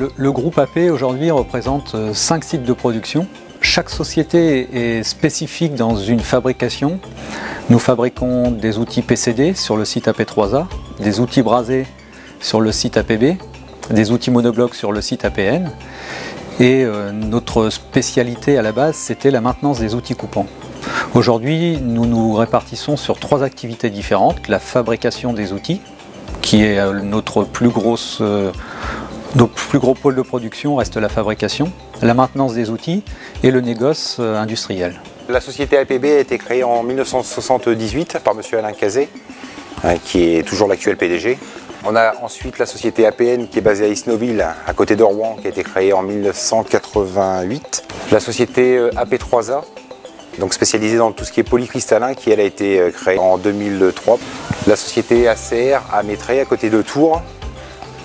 Le groupe AP aujourd'hui représente 5 sites de production. Chaque société est spécifique dans une fabrication. Nous fabriquons des outils PCD sur le site AP3A, des outils brasés sur le site APB, des outils monoblocs sur le site APN. Et notre spécialité à la base, c'était la maintenance des outils coupants. Aujourd'hui, nous nous répartissons sur 3 activités différentes. La fabrication des outils, qui est notre plus gros pôle de production, reste la fabrication, la maintenance des outils et le négoce industriel. La société APB a été créée en 1978 par M. Alain Cazet, qui est toujours l'actuel PDG. On a ensuite la société APN qui est basée à Isnoville, à côté de Rouen, qui a été créée en 1988. La société AP3A, donc spécialisée dans tout ce qui est polycristallin, qui elle a été créée en 2003. La société ACR à Métré, à côté de Tours,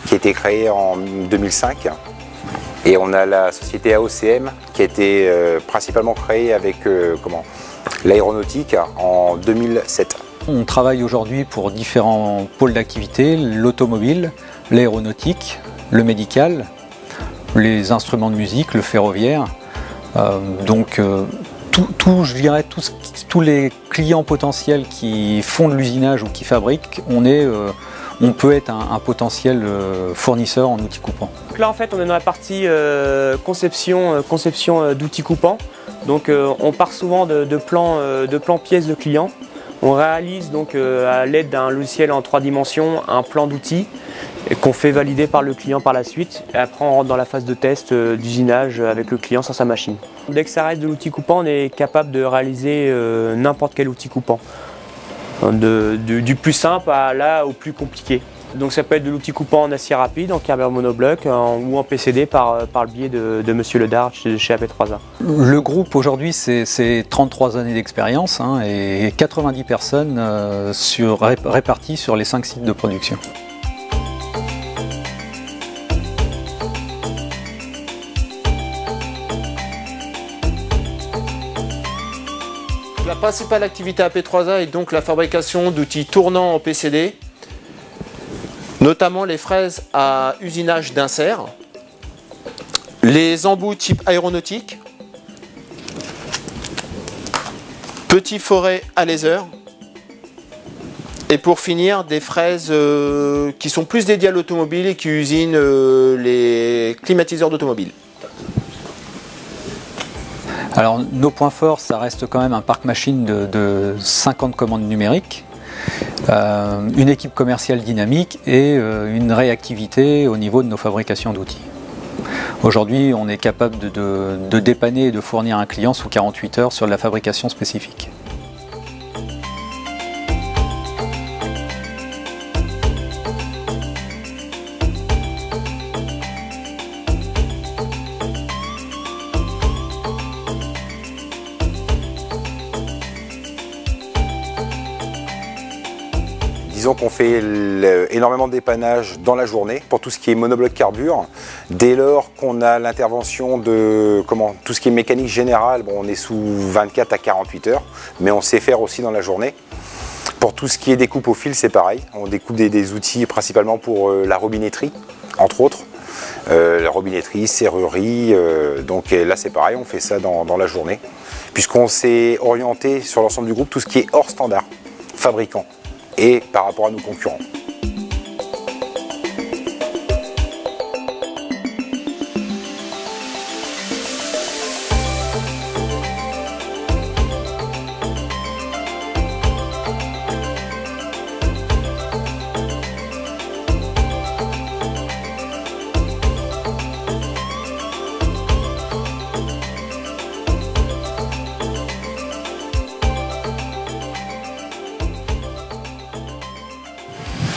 qui a été créée en 2005. Et on a la société AOCM qui a été principalement créée avec l'aéronautique en 2007. On travaille aujourd'hui pour différents pôles d'activité, l'automobile, l'aéronautique, le médical, les instruments de musique, le ferroviaire. Je dirais tous les clients potentiels qui font de l'usinage ou qui fabriquent, on peut être un potentiel fournisseur en outils coupants. Donc là en fait on est dans la partie conception d'outils coupants. Donc on part souvent de plans pièces de clients. On réalise donc à l'aide d'un logiciel en 3 dimensions un plan d'outils qu'on fait valider par le client par la suite. Et après on rentre dans la phase de test d'usinage avec le client sur sa machine. Dès que ça reste de l'outil coupant, on est capable de réaliser n'importe quel outil coupant. Du plus simple au plus compliqué. Donc ça peut être de l'outil coupant en acier rapide, en carbure monobloc ou en PCD par le biais de Monsieur Ledard chez AP3A. Le groupe aujourd'hui c'est 33 années d'expérience et 90 personnes réparties sur les 5 sites de production. La principale activité AP3A est donc la fabrication d'outils tournants en PCD, notamment les fraises à usinage d'insert, les embouts type aéronautique, petits forets à laser, et pour finir des fraises qui sont plus dédiées à l'automobile et qui usinent les climatiseurs d'automobile. Alors nos points forts, ça reste quand même un parc machine de 50 commandes numériques, une équipe commerciale dynamique et une réactivité au niveau de nos fabrications d'outils. Aujourd'hui, on est capable de dépanner et de fournir un client sous 48 heures sur de la fabrication spécifique. Disons qu'on fait énormément de dépannage dans la journée pour tout ce qui est monobloc carbure. Dès lors qu'on a l'intervention de tout ce qui est mécanique générale, on est sous 24 à 48 heures, mais on sait faire aussi dans la journée. Pour tout ce qui est découpe au fil, c'est pareil. On découpe des outils principalement pour la robinetterie, entre autres. La robinetterie, serrurerie, donc là c'est pareil, on fait ça dans la journée. Puisqu'on s'est orienté sur l'ensemble du groupe, tout ce qui est hors standard, fabricant. Et par rapport à nos concurrents.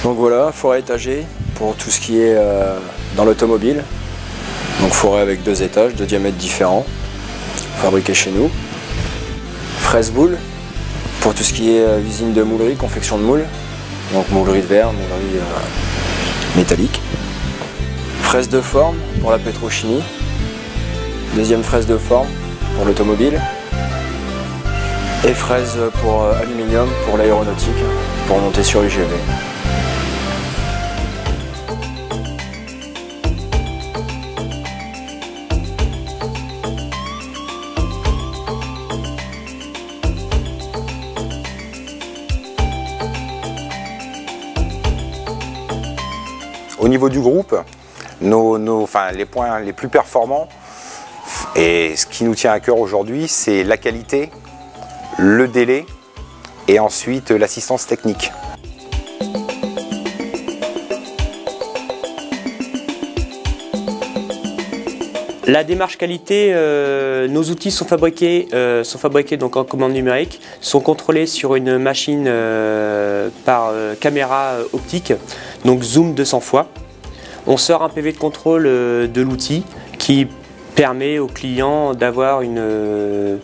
Donc voilà, forêt étagée pour tout ce qui est dans l'automobile. Donc forêt avec 2 étages de diamètres différents, fabriqués chez nous. Fraise boule pour tout ce qui est usine de moulerie, confection de moules. Donc moulerie de verre, moulerie métallique. Fraise de forme pour la pétrochimie. Deuxième fraise de forme pour l'automobile. Et fraise pour aluminium pour l'aéronautique, pour monter sur UGV. Au niveau du groupe, les points les plus performants, et ce qui nous tient à cœur aujourd'hui, c'est la qualité, le délai et ensuite l'assistance technique. La démarche qualité, nos outils sont fabriqués donc en commande numérique, sont contrôlés sur une machine par caméra optique, donc zoom 200 fois. On sort un PV de contrôle de l'outil qui permet aux clients d'avoir une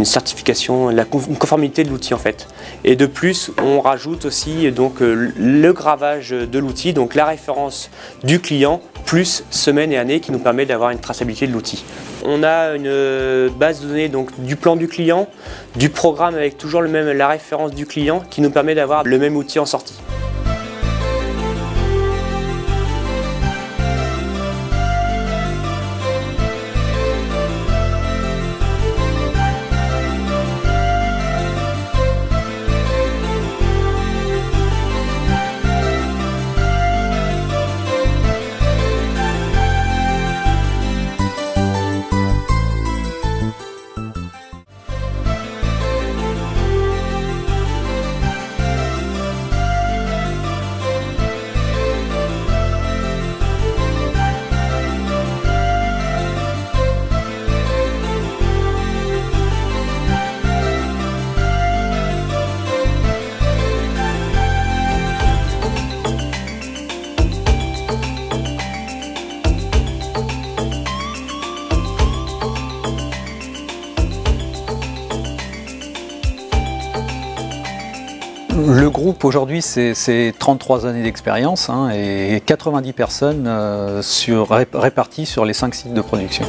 certification, une conformité de l'outil en fait. Et de plus, on rajoute aussi donc le gravage de l'outil, donc la référence du client, plus semaine et année qui nous permet d'avoir une traçabilité de l'outil. On a une base de données donc, du plan du client, du programme avec toujours la référence du client qui nous permet d'avoir le même outil en sortie. Le groupe aujourd'hui c'est 33 années d'expérience et 90 personnes réparties sur les 5 sites de production.